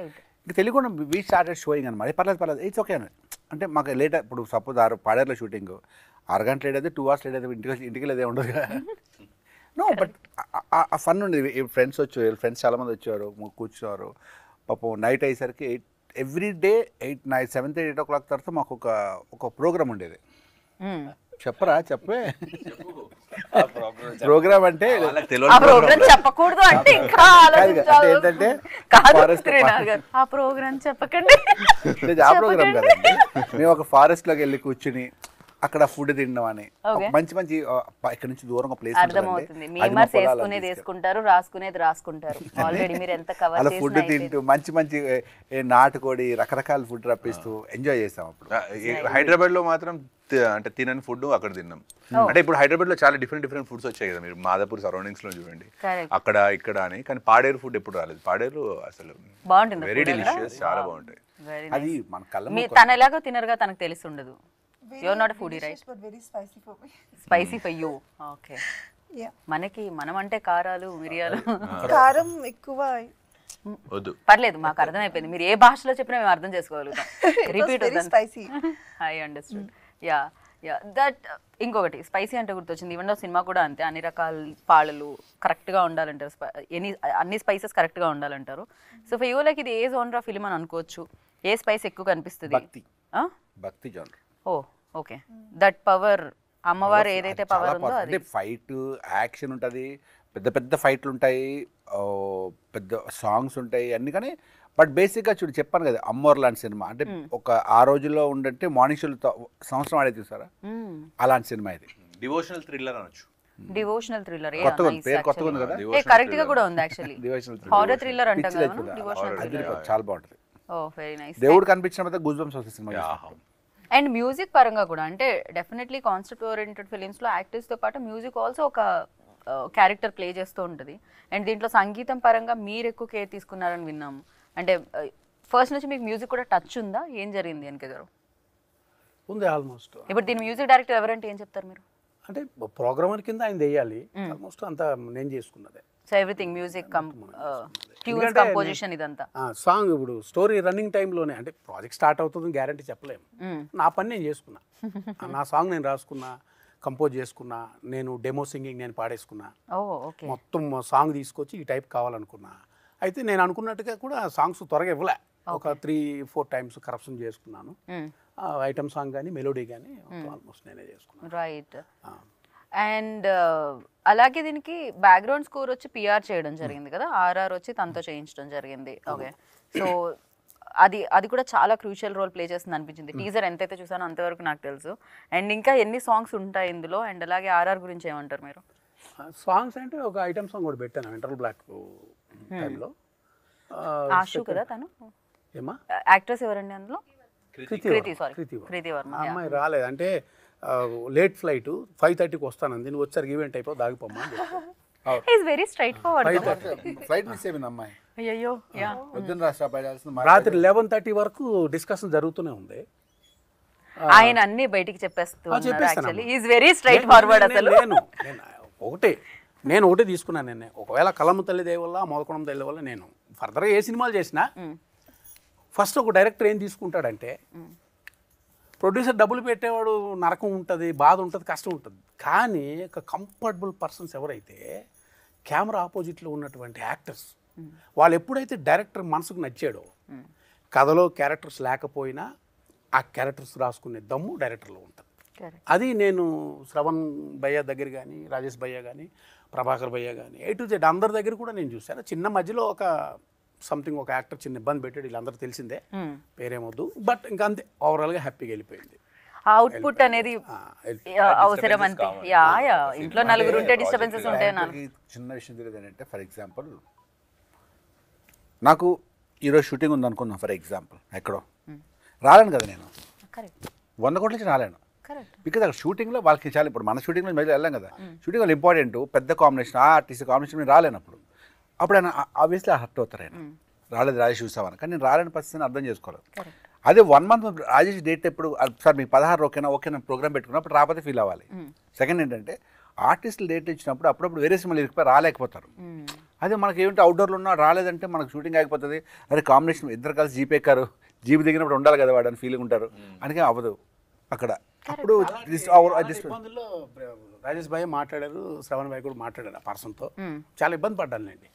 ఇంకా తెలియకుండా వీ స్టార్టెడ్ షోయింగ్ అనమాట. పర్లేదు ఇట్స్ ఓకే అని. అంటే మాకు లేట్, ఇప్పుడు సపోజ్ పాడేరులో షూటింగ్ 6 గంటలు లేట్ అయితే 2 hours లేట్ అయితే ఇంటికి లేదే ఉండదు కదా. నో బట్ ఆ ఫన్ ఉండేది. ఫ్రెండ్స్ వచ్చారు, ఫ్రెండ్స్ చాలామంది వచ్చారు, కూర్చున్నారు. పాపం నైట్ అయ్యేసరికి ఎవ్రీ డే 7:30 8 o'clock తర్వాత మాకు ఒక ప్రోగ్రామ్ ఉండేది. చెప్పరా చెప్పే ప్రోగ్రామ్ అంటే ఆ ప్రోగ్రామ్ చెప్పకూడదు అంటే ఇంకా ఏంటంటే ఆ ప్రోగ్రామ్ చెప్పకండి. ఆ ప్రోగ్రామ్ కదండి, మేము ఒక ఫారెస్ట్ లోకి వెళ్ళి కూర్చుని అక్కడ ఫుడ్ తినడం అని మంచి మంచి ఇక్కడ నుంచి దూరంగా ప్లేస్ అర్థమవుతుంది. మీమర్స్ వేసుకునేది వేసుకుంటారు, రాసుకునేది రాసుకుంటారు. ఆల్రెడీ మీరు ఎంత కవర్ అలా ఫుడ్ తింటూ మంచి మంచి నాటుకోడి రకరకాల ఫుడ్ రప్పిస్తూ ఎంజాయ్ చేస్తాం. అప్పుడు హైదరాబాద్ లో మాత్రం అంటే తినని ఫుడ్ అక్కడ తిన్నాం. అంటే ఇప్పుడు హైదరాబాద్ లో చాలా డిఫరెంట్ ఫుడ్స్ వచ్చాయి కదా, మీరు మాదాపూర్ సరౌండింగ్స్ లో చూడండి, అక్కడ ఇక్కడ అని. కానీ పాడేరు ఫుడ్ ఎప్పుడు రాలేదు. పాడేరు అసలు బాగుంటుంది, వెరీ డెలిషియస్, చాలా బాగుంటాయి. అది మన కళ్ళ తను ఎలాగో తినరుగా, తనకు తెలిసి ఉండదు. You're not a foodie, right? But very spicy for me. Spicy for you. Okay. Yeah. మనం అంటే కారాలు మిరియాలు కారం ఎక్కువ వద్దు, పర్లేదు, మాకు అర్థమైపోయింది. మీరు ఏ భాషలో చెప్పినా మేము అర్థం చేసుకోగలుగుతాం. Repeat spicy. I understood. Yeah that. ఇంకొకటి స్పైసీ అంటే గుర్తొచ్చింది. ఈవెన్ సినిమా కూడా అంతే, అన్ని రకాల పాళలు కరెక్ట్గా ఉండాలంటారు, అన్ని స్పైసెస్ కరెక్ట్గా ఉండాలంటారు. సో ఫర్ యూ లైక్ ఇది ఏ జోనర్ ఫిల్మ్ అని అనుకోవచ్చు? ఏ స్పైస్ ఎక్కువ కనిపిస్తుంది? Bhakti genre. Oh okay. That power, అమ్మవారు ఏదైతే పవర్ ఉందో అది. ఫైట్ యాక్షన్ ఉంటుంది, పెద్ద పెద్ద ఫైట్లు ఉంటాయి, పెద్ద సాంగ్స్ ఉంటాయి అన్ని. కానీ బట్ బేసిక్గా చూడు, చెప్పాను కదా, అమ్మోర్ లాంటి సినిమా అంటే ఒక ఆ రోజుల్లో ఉండంటే మార్నింగ్ షోలు సంవత్సరం ఆడే చూసారా, అలాంటి సినిమా ఇది. డివోషనల్ థ్రిల్లర్ అనొచ్చు. డివోషనల్ థ్రిల్లర్ కొత్తగా ఉంది కదా, కరెక్ట్ గా కూడా ఉంది యాక్చువల్లీ. హారర్ థ్రిల్లర్ అంటాం కదా, డివోషనల్ థ్రిల్లర్ చాలా బాగుంటుంది. ఓ వెరీ నైస్. దేవుడు కనిపించినప్పుడు గూస్ బంప్స్ వస్తుంది సినిమా. అండ్ మ్యూజిక్ పరంగా కూడా అంటే డెఫినెట్లీ కాన్సెప్ట్ ఓరియంటెడ్ ఫిలిమ్స్లో యాక్టర్స్తో పాటు మ్యూజిక్ ఆల్సో ఒక క్యారెక్టర్ ప్లే చేస్తూ ఉంటుంది. అండ్ దీంట్లో సంగీతం పరంగా మీరు ఎక్కువ కేర్ తీసుకున్నారని విన్నాము. అంటే ఫస్ట్ నుంచి మీకు మ్యూజిక్ కూడా టచ్ ఉందా? ఏం జరిగింది వెనక గారు? ఉంది ఆల్మోస్ట్. ఇప్పుడు దీని మ్యూజిక్ డైరెక్టర్ ఎవరంటే ఏం చెప్తారు మీరు? అంటే ప్రోగ్రామర్ కింద ఆయన వేయాలి, ఆల్మోస్ట్ అంతా నేను చేసుకున్నదే. So everything music, tunes, composition ఇదంతా. సాంగ్ ఇప్పుడు స్టోరీ రన్నింగ్ టైంలోనే, అంటే ప్రాజెక్ట్ స్టార్ట్ అవుతుందని గ్యారంటీ చెప్పలేము. నా పని నేను చేసుకున్నా, నా సాంగ్ నేను రాసుకున్నా, కంపోజ్ చేసుకున్నా, నేను డెమో సింగింగ్ నేను పాడేసుకున్నా, మొత్తం సాంగ్ తీసుకొచ్చి ఈ టైప్ కావాలనుకున్నా. అయితే నేను అనుకున్నట్టుగా కూడా సాంగ్స్ త్వరగా ఇవ్వలే, ఒక 3-4 టైమ్స్ కరప్షన్ చేసుకున్నాను. ఐటమ్ సాంగ్ కానీ మెలోడీ కానీ ఆల్మోస్ట్ నేనే చేసుకున్నాను. రైట్. అండ్ అలాగే దీనికి బ్యాక్గ్రౌండ్ స్కోర్ వచ్చి పిఆర్ చేయడం జరిగింది కదా, ఆర్ఆర్ వచ్చి తనతో చేయించడం జరిగింది. ఓకే. సో అది కూడా చాలా క్రూషియల్ రోల్ ప్లే చేస్తుంది అనిపించింది. టీజర్ ఎంతైతే చూసానో అంతవరకు నాకు తెలుసు. అండ్ ఇంకా ఎన్ని సాంగ్స్ ఉంటాయి ఇందులో? అండ్ అలాగే ఆర్ఆర్ గురించి ఏమంటారు మీరు? సాంగ్స్ అంటే ఒక ఐటమ్ సాంగ్ కూడా పెట్టాను ఇంటర్వల్ బ్లాక్ టైంలో. ఆశు కదా తను, ఏమా యాక్ట్రెస్ ఎవరండి అందులో? కృతి వర్మ. అమ్మాయి రాలేదు అంటే లేట్ ఫ్లైట్ 5:30కి వస్తానంది, నువ్వు వచ్చారు ఈవెంట్ అయిపో దాగిపోమ్మా. Very straightforward. Flight miss అయిపోయింది అమ్మాయి. అయ్యో. రాత్రి 11:30 వరకు డిస్కషన్ జరుగుతూనే ఉంది. ఆయన అన్ని బయటికి చెప్పేస్తున్నారు. Actually he is very straight forward. అసలు నేను ఒకటే తీసుకున్నాను. నేను ఒకవేళ కలమ్మ తల్లి దయ వల్ల, మోదకొండం తల్లి వల్ల నేను ఫర్దర్గా ఏ సినిమాలు చేసినా ఫస్ట్ ఒక డైరెక్టర్ ఏం తీసుకుంటాడంటే, ప్రొడ్యూసర్ డబ్బులు పెట్టేవాడు నరకం ఉంటుంది, బాధ ఉంటుంది, కష్టం ఉంటుంది. కానీ ఒక కంఫర్టబుల్ పర్సన్స్ ఎవరైతే కెమెరా ఆపోజిట్లో ఉన్నటువంటి యాక్టర్స్, వాళ్ళు ఎప్పుడైతే డైరెక్టర్ మనసుకు నచ్చాడో, కథలో క్యారెక్టర్స్ లేకపోయినా ఆ క్యారెక్టర్స్ రాసుకునే దమ్ము డైరెక్టర్లో ఉంటుంది. అది నేను శ్రవణ్ భయ్య దగ్గర కానీ, రాజేష్ భయ్య కానీ, ప్రభాకర్ భయ్య కానీ, A to Z అందరి దగ్గర కూడా నేను చూశాను. చిన్న మధ్యలో ఒక సంథింగ్ ఒక యాక్టర్ చిన్న ఇబ్బంది పెట్టాడు, వీళ్ళందరూ తెలిసిందే, పేరేమొద్దు. బట్ ఇంకా అంతే, ఓవరాల్గా హ్యాపీగా వెళ్ళిపోయింది. అవుట్పుట్ అనేది అవసరం అంతే. ఇంట్లో నలుగురు ఉంటే డిస్టర్బెన్సెస్ ఉంటాయి. చిన్న విషయం తెలియదు ఏంటంటే, ఫర్ ఎగ్జాంపుల్ నాకు ఈరోజు షూటింగ్ ఉంది అనుకున్నాను, ఫర్ ఎగ్జాంపుల్ ఎక్కడో రాలేను కదా, నేను 100 కోట్ల నుంచి రాలేను. బికాజ్ అక్కడ షూటింగ్లో వాళ్ళకి చాలా, ఇప్పుడు మన షూటింగ్లో మళ్ళీ వెళ్ళాం కదా, షూటింగ్ వాళ్ళు ఇంపార్టెంట్, పెద్ద కాంబినేషన్, ఆర్టిస్ట్ కాంబినేషన్ నేను రాలేనప్పుడు, అప్పుడు ఆయన ఆబ్వియస్లీ హర్ట్ అవుతారు. ఆయన రాలేదు, రాజేష్ చూసామని. కానీ నేను రాలేని పరిస్థితిని అర్థం చేసుకోలేదు. అదే 1 month రాజేష్ డేట్ ఎప్పుడు, సార్ మీకు 16 ఓకేనా ప్రోగ్రామ్ పెట్టుకున్నప్పుడు రాకపోతే ఫీల్ అవ్వాలి. సెకండ్ ఏంటంటే, ఆర్టిస్టులు డేట్ ఇచ్చినప్పుడు అప్పుడప్పుడు వేరే సినిమాలు ఇరికిపోయి రాలేకపోతారు. అదే మనకి ఏమిటి అవుట్డోర్లో ఉన్నా రాలేదంటే మనకు షూటింగ్ ఆగిపోతుంది. అదే కాంబినేషన్ ఇద్దరు కలిసి జీప్ ఎక్కారు, జీప్ దిగినప్పుడు ఉండాలి కదా వాడు అని ఫీలింగ్ ఉంటారు. అందుకే అవ్వదు. అక్కడ అప్పుడు ఇబ్బందుల్లో రాజేష్ భాయ్ మాట్లాడారు, శ్రవణ్ భాయ్ కూడా మాట్లాడారు ఆ పర్సన్తో. చాలా ఇబ్బంది పడ్డానులేండి,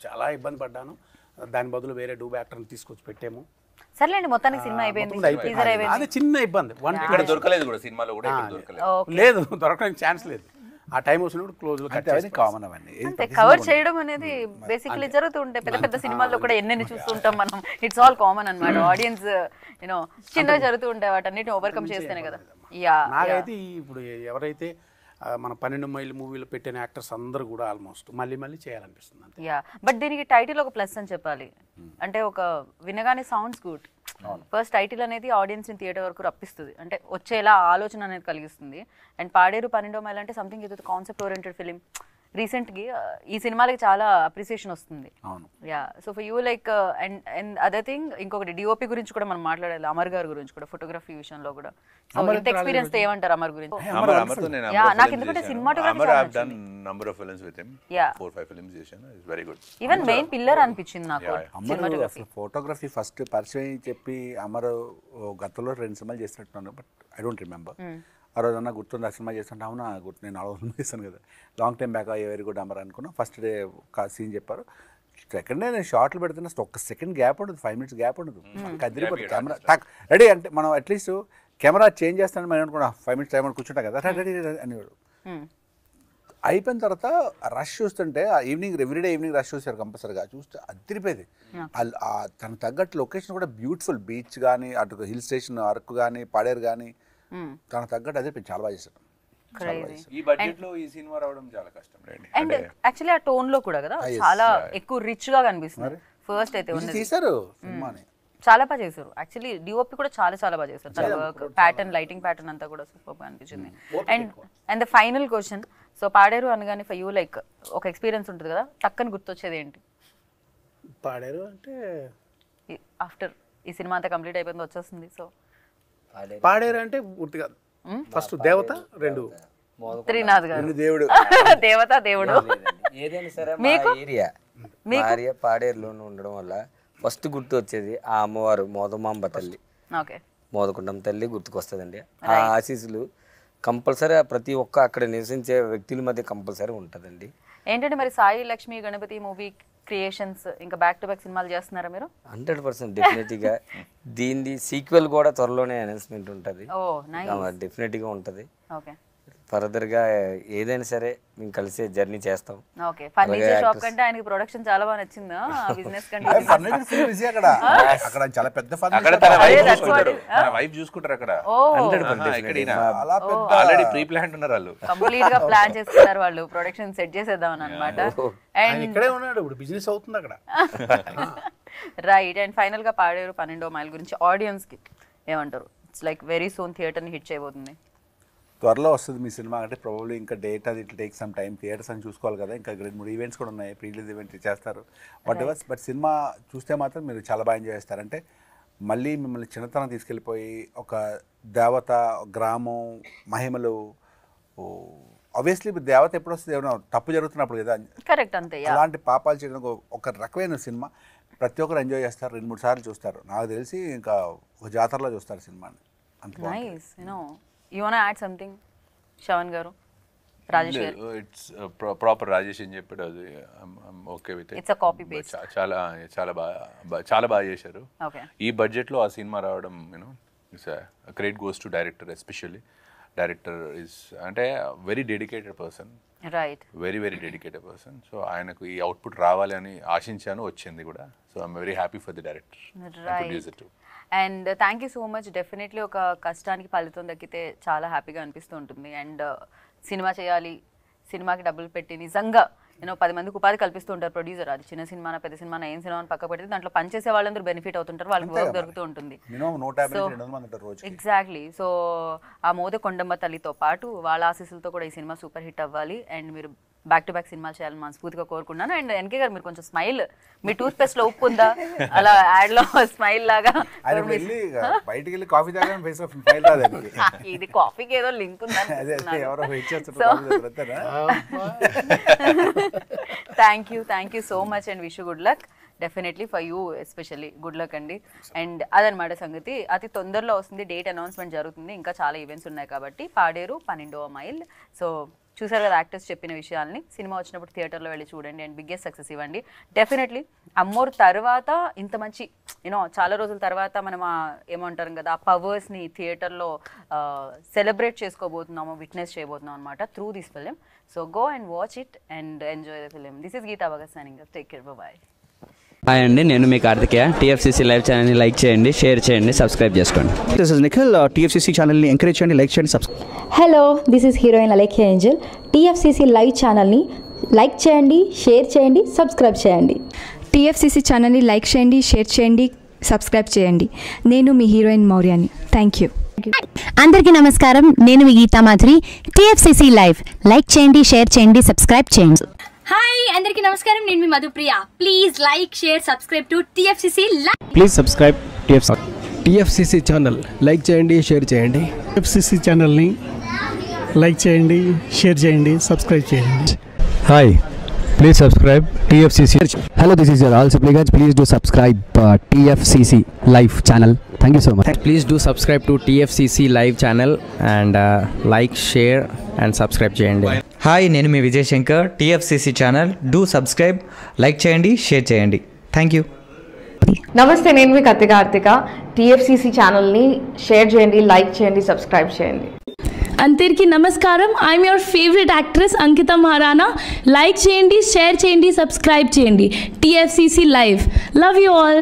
చాలా ఇబ్బంది పడ్డాను. దాని బదులు వేరే డూబ్ యాక్టర్ని తీసుకొచ్చి పెట్టాము. సర్లేండి, మొత్తానికి సినిమా అయిపోయింది, టీజర్ అయిపోయింది. అది చిన్న ఇబ్బంది, ఇక్కడ దొరకలేదు కూడా సినిమాలో కూడా ఇక్కడ దొరకలేదు. లేదు, దొరకడానికి ఛాన్స్ లేదు. ఆ టైం వచ్చినప్పుడు క్లోజ్ కామన్ అవన్నీ అంటే కవర్ చేయడం అనేది బేసికలీ జరుగుతూ ఉంటాయి. పెద్ద పెద్ద సినిమాల్లో కూడా ఎన్నెన్ని చూస్తుంటాం మనం. ఇట్స్ ఆల్ కామన్ అన్నమాట. ఆడియన్స్ యూనో చిన్నగా జరుగుతూ ఉంటాయి, వాటన్నిటిని ఓవర్కమ్ చేస్తేనే కదా. నాకైతే ఇప్పుడు ఎవరైతే మన 12 మైళ్ళు మూవీలో పెట్టిన యాక్టర్స్ అందరూ కూడా ఆల్మోస్ట్ మళ్ళీ మళ్ళీ చేయాలనిపిస్తుంది అంతే. యా, బట్ దీనికి టైటిల్ ఒక ప్లస్ అని చెప్పాలి. అంటే ఒక వినగానే సౌండ్స్ గుడ్. ఫస్ట్ టైటిల్ అనేది ఆడియన్స్ ని థియేటర్ వరకు రప్పిస్తుంది, అంటే వచ్చేలా ఆలోచన అనేది కలిగిస్తుంది. అండ్ పాడేరు 12 మైళ్ళు అంటే సంథింగ్ ఇది కాన్సెప్ట్ ఓరియంటెడ్ ఫిలిం. రీసెంట్గా ఈ సినిమాలకి చాలా అప్రిసియేషన్ వస్తుంది. Yeah, so for you like and other thing ఇంకొకటి డిఓపి గురించి కూడా మనం మాట్లాడాలి, అమర్ గారి గురించి కూడా, ఫోటోగ్రఫీ విషయంలో కూడా. సో ఇంత ఎక్స్పీరియన్స్ ఏమంటారు అమర్ గురించి? నాకు ఎందుకంటే cinematography number of films with him, 4-5 films చేశాను. It's very good. Even main pillar అనిపించింది నాకు అసలు ఫోటోగ్రఫీ. ఫస్ట్ పరిచయం చెప్పి అమర్ గతంలో 2 సినిమాలు చేసినట్టున్నాను, బట్ ఐ డోంట్ రిమెంబర్. ఆ రోజు అన్న గుర్తుంది ఆ సినిమా చేస్తుంటే, అవునా గుర్తు, నేను 4 సినిమా చేశాను కదా, long time back, very good Amar అనుకున్నా. ఫస్ట్ డే సీన్ చెప్పారు, సెకండ్ డే నేను షార్ట్లు పెడుతున్నా, ఒక్క సెకండ్ గ్యాప్ ఉండదు, 5 minutes గ్యాప్ ఉండదు. కదిలిపోతుంది కెమెరా, టక్ రెడీ అంటే మనం అట్లీస్ట్ కెమెరా చేంజ్ చేస్తానని మనం అనుకున్నా 5 minutes టైం అని కూర్చుంటాం కదా, రెడీ అనేవాడు. అయిపోయిన తర్వాత రష్ చూస్తుంటే ఈవినింగ్, ఎవ్రీడే ఈవినింగ్ రష్ చూసారు కంపల్సరీగా, చూస్తే అదిరిపోయేది. తనకు తగ్గట్టు లొకేషన్ కూడా బ్యూటిఫుల్, బీచ్ కానీ, అటు హిల్ స్టేషన్ అరకు కానీ, పాడేరు కానీ, తనకు తగ్గట్టు అదిరిపోయింది. చాలా బాగా చేశారు. ఈ బడ్జెట్ లో ఈ సినిమా రావడం చాలా కష్టం. అండ్ యాక్చువల్లీ ఆ టోన్ లో కూడా కదా చాలా ఎక్కువ రిచ్ గా కనిపిస్తుంది. ఫస్ట్ అయితే తీశారు సినిమాని, చాలా బాగా చేశారు. యాక్చువల్లీ డిఓపి కూడా చాలా చాలా బాగా చేశారు. తన వర్క్ ప్యాటర్న్, లైటింగ్ ప్యాటర్న్ అంతా కూడా సూపర్ గా అనిపించింది. And the final question, so Paderu అనగానే ఫర్ యూ లైక్ ఒక ఎక్స్పీరియన్స్ ఉంటుంది కదా, టక్కని గుర్తొచ్చేది ఏంటి? పాడేరు అంటే ఆఫ్టర్ ఈ సినిమా అంతా కంప్లీట్ అయిపోయింది వచ్చేస్తుంది, సో పాడేరు అంటే గుర్తు కాదు. ఫస్ట్ దేవత, 2 త్రినాథ్ గారు, దేవుడు, దేవత దేవుడు. ఏదైనా సరే మా ఏరియా పాడేరులోనే ఉండడం వల్ల ఫస్ట్ గుర్తు వచ్చేది ఆ అమ్మవారు మోదమాంబ తల్లి, మోదకుండం తల్లి గుర్తుకొస్తుందండి. ఆ ఆశీస్సులు కంపల్సరీ ప్రతి ఒక్క అక్కడ నివసించే వ్యక్తుల మధ్య కంపల్సరీ ఉంటుందండి. ఏంటంటే మరి సాయి లక్ష్మి గణపతి మూవీ క్రియేషన్స్ ఇంకా బ్యాక్ టు బ్యాక్ సినిమాలు చేస్తున్నారా మీరు? 100% డెఫినెట్గా. దీని సీక్వెల్ కూడా త్వరలోనే అనౌన్స్మెంట్ ఉంటుంది, డెఫినెట్గా ఉంటుంది. ఓకే, ఫర్దర్గా ఏదైనా సరే మేము కలిసి జర్నీ చేస్తాం. ఓకే, ఫర్నిచర్ షాప్ కంటే ఆయనకి ప్రొడక్షన్ చాలా బాగా నచ్చిందా బిజినెస్ కంటే? ఫర్నిచర్ ఫుల్ బిజీ అక్కడ అక్కడ చాలా పెద్ద అక్కడ తన వైఫ్ చూసుకుంటారు అక్కడ. ఆల్రెడీ ప్రీ ప్లాన్ ఉన్నారు వాళ్ళు, కంప్లీట్ గా ప్లాన్ చేసుకున్నారు వాళ్ళు, ప్రొడక్షన్ సెట్ చేసేద్దాం అన్నమాట. అండ్ ఇక్కడే ఉన్నాడు ఇప్పుడు, బిజినెస్ అవుతుంది అక్కడ. రైట్. అండ్ ఫైనల్ గా పాడేరు 12వ మైల్ గురించి ఆడియన్స్ కి ఏమంటారు? It's like very soon theatre ని హిట్ చేయబోతుంది. త్వరలో వస్తుంది మీ సినిమా, అంటే ప్రాబబ్లీ ఇంకా డేట్ అది it take some time, theatres అని చూసుకోవాలి కదా, ఇంకా 2-3 ఈవెంట్స్ కూడా ఉన్నాయి, ప్రీ రిలీజ్ ఈవెంట్ చేస్తారు వాట్ ఎవర్. బట్ సినిమా చూస్తే మాత్రం మీరు చాలా బాగా ఎంజాయ్ చేస్తారు. అంటే మళ్ళీ మిమ్మల్ని చిన్నతనం తీసుకెళ్ళిపోయి ఒక దేవత, గ్రామం, మహిమలు. ఆబ్వియస్లీ దేవత ఎప్పుడు వస్తుంది, ఏమైనా తప్పు జరుగుతున్నప్పుడు కదా, కరెక్ట్, అంతే. అలాంటి పాపాలు చేయడం ఒక రకమైన సినిమా, ప్రతి ఒక్కరు ఎంజాయ్ చేస్తారు, 2-3 సార్లు చూస్తారు. నాకు తెలిసి ఇంకా ఒక జాతరలో చూస్తారు సినిమాని. Nice. You want to add something, Shravan garu? Rajesh garu? It's proper Rajesh అని చెప్పాడు, అది okay with it. It's a copy paste. చాలా బాగా చేశారు. Okay. ఈ బడ్జెట్ లో ఆ సినిమా రావడం it's credit goes to director. Especially director is అంటే very dedicated person, right, very very dedicated person. So ఆయనకు ఈ అవుట్పుట్ రావాలి అని ఆశించాను, వచ్చింది కూడా. So I'm very happy for the director and producer too. And thank you so much. Definitely ఒక కష్టానికి ఫలితం దక్కితే చాలా హ్యాపీగా అనిపిస్తూ ఉంటుంది. అండ్ సినిమా చేయాలి, సినిమాకి డబ్బులు పెట్టి నిజంగా 10 మందికి ఉపాధి కల్పిస్తూ ఉంటారు ప్రొడ్యూసర్. అది చిన్న సినిమానా పెద్ద సినిమానా ఏం సినిమా అని పక్క పెడితే దాంట్లో పనిచేసే వాళ్ళందరూ బెనిఫిట్ అవుతుంటారు, వాళ్ళకి వర్క్ దొరుకుతూ ఉంటుంది. ఎగ్జాక్ట్లీ. సో ఆ మోద కొండమ్మ తల్లితో పాటు వాళ్ళ ఆశీస్సులతో కూడా ఈ సినిమా సూపర్ హిట్ అవ్వాలి. అండ్ మీరు బ్యాక్ టు బ్యాక్ సినిమాలు చేయాలని మనస్ఫూర్తిగా కోరుకున్నాను. అండ్ ఎన్కే గారు మీరు కొంచెం స్మైల్, మీ టూత్ పేస్ట్ లో ఉప్పు ఉందా అలా యాడ్ లో స్మైల్ లాగా? ఇది కాఫీకి ఏదో లింక్ ఉందా? Thank you so much and wish you good luck. Definitely for you especially good luck అండి. అండ్ అదనమాట సంగతి. అతి తొందరలో వస్తుంది, డేట్ అనౌన్స్మెంట్ జరుగుతుంది, ఇంకా చాలా ఈవెంట్స్ ఉన్నాయి కాబట్టి. పాడేరు 12వ మైల్. సో చూసారు కదా యాక్టర్స్ చెప్పిన విషయాల్ని. సినిమా వచ్చినప్పుడు థియేటర్లో వెళ్ళి చూడండి అండ్ బిగ్గెస్ట్ సక్సెస్ ఇవ్వండి. డెఫినెట్లీ అమ్మోర్ తర్వాత ఇంత మంచి చాలా రోజుల తర్వాత మనం ఏమంటారు కదా ఆ పవర్స్ని థియేటర్లో సెలబ్రేట్ చేసుకోబోతున్నాము, విట్నెస్ చేయబోతున్నాం అనమాట through this film. So go and watch it and enjoy the film. This is Geetha Bhagat signing off. Take care, bye. Hi అండి, నేను మీ కార్తికేయ. టీఎఫ్సీసీ లైవ్ ఛానల్ని లైక్ చేయండి, షేర్ చేయండి, సబ్స్క్రైబ్ చేసుకోండి. This is Nikhil. టీఎఫ్సీసీ ఛానల్ని ఎంకరేజ్ చేయండి, లైక్ చేయండి, subscribe. Hello, this is heroine Alekhya angel. TFCC live ఛానల్ని లైక్ చేయండి, షేర్ చేయండి, సబ్స్క్రైబ్ చేయండి. టీఎఫ్సీసీ ఛానల్ని లైక్ చేయండి, షేర్ చేయండి, సబ్స్క్రైబ్ చేయండి. నేను మీ హీరోయిన్ మౌర్యాని. Thank you. అందరికీ నమస్కారం, నేను మీ Geetha Madhuri. TFCC live like చేయండి, షేర్ చేయండి, సబ్స్క్రైబ్ చేయండి. హాయ్ అందరికీ నమస్కారం, నేను మీ Madhupriya. Please like, share, subscribe to TFCC live. Please subscribe TFCC channel like చేయండి, షేర్ చేయండి. టీఎఫ్సీసీ ఛానల్ని లైక్ చేయండి, షేర్ చేయండి, సబ్స్క్రైబ్ చేయండి. Hi, please subscribe TFCC. Hello, this is your all Sipligunj. Please do subscribe TFCC live channel. Thank you so much. Please do subscribe to TFCC live channel and like, share and subscribe చేయండి. Hi, నేను మీ Vijay Shankar. TFCC channel do subscribe, like చేయండి, share చేయండి. Thank you. నమస్తే, నేను మీ Karthika. TFCC ఛానల్ని share చేయండి, లైక్ చేయండి, సబ్స్క్రైబ్ చేయండి. అందరికీ నమస్కారం, I'm your favourite actress Ankita Maharana. Like చేయండి, షేర్ చేయండి, సబ్స్క్రైబ్ చేయండి. TFCC live. Love you all.